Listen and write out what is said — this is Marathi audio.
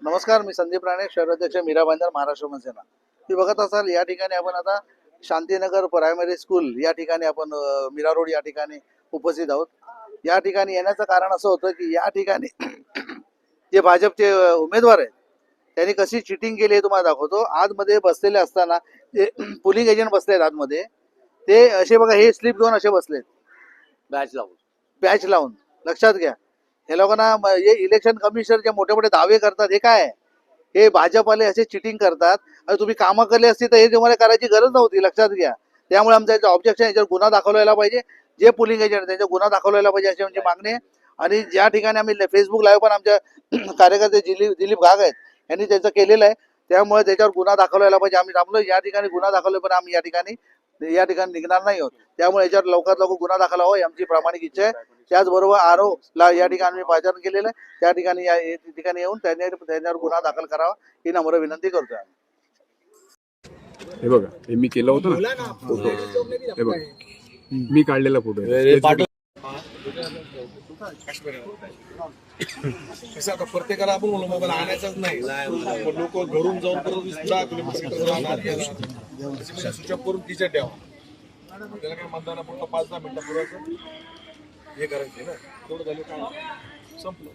नमस्कार, मी संदीप राणे, शहराध्यक्ष मीरा भाईंदर, महाराष्ट्र मनसेना. तुम्ही बघत असाल या ठिकाणी आपण आता शांतीनगर प्रायमरी स्कूल या ठिकाणी आपण मीरा रोड या ठिकाणी उपस्थित आहोत. या ठिकाणी येण्याचं कारण असं होतं की या ठिकाणी जे भाजपचे उमेदवार आहेत त्यांनी कशी चिटिंग केली हे तुम्हाला दाखवतो. आतमध्ये बसलेले असताना जे पोलिंग एजंट बसलेत आतमध्ये, ते असे बघा, हे स्लिप घेऊन असे बसलेत बॅच लावून. लक्षात घ्या, हे लोकांना हे इलेक्शन कमिशनर जे मोठे मोठे दावे करतात हे काय आहे? हे भाजपवाले असे चिटिंग करतात. आणि तुम्ही कामं केली असती तर हे तुम्हाला करायची गरज नव्हती. लक्षात घ्या. त्यामुळे आमचा याचा ऑब्जेक्शन, याच्यावर गुन्हा दाखवला पाहिजे. जे पोलिंग एजंट त्यांचा गुन्हा दाखवला पाहिजे अशी म्हणजे मागणी आहे. आणि ज्या ठिकाणी आम्ही फेसबुक लाईव्ह पण आमच्या कार्यकर्ते दिलीप घाग आहेत यांनी त्याचं केलेलं आहे. त्यामुळे त्याच्यावर गुन्हा दाखवला पाहिजे. आम्ही थांबलो या ठिकाणी गुन्हा दाखवला, पण आम्ही या ठिकाणी निघणार नाही आहोत. त्यामुळे याच्यावर लवकरात लवकर गुन्हा दाखल व्हावा ही आमची प्रामाणिक इच्छा आहे. त्याचबरोबर आरोला या ठिकाणी आम्ही पाचारण केलेलं आहे. त्या ठिकाणी ठिकाणी येऊन त्यांच्यावर गुन्हा दाखल करावा ही नम्र विनंती करतोय आम्ही. हे बघा, हे मी केलं होतं ना फोटो. हे बघा, मी काढलेला फोटो आहे. कसं आता प्रत्येकाला आपण मोबाईल आणायचाच नाही. लोक घरून जाऊन परत 10 किलोमीटर स्विच ऑफ करून तिच्यात द्यावा. त्याला काय मतदानापुरतं 5-10 मिनिटापूर्वी हे करायचे ना, तेवढं झालं काय संपलं.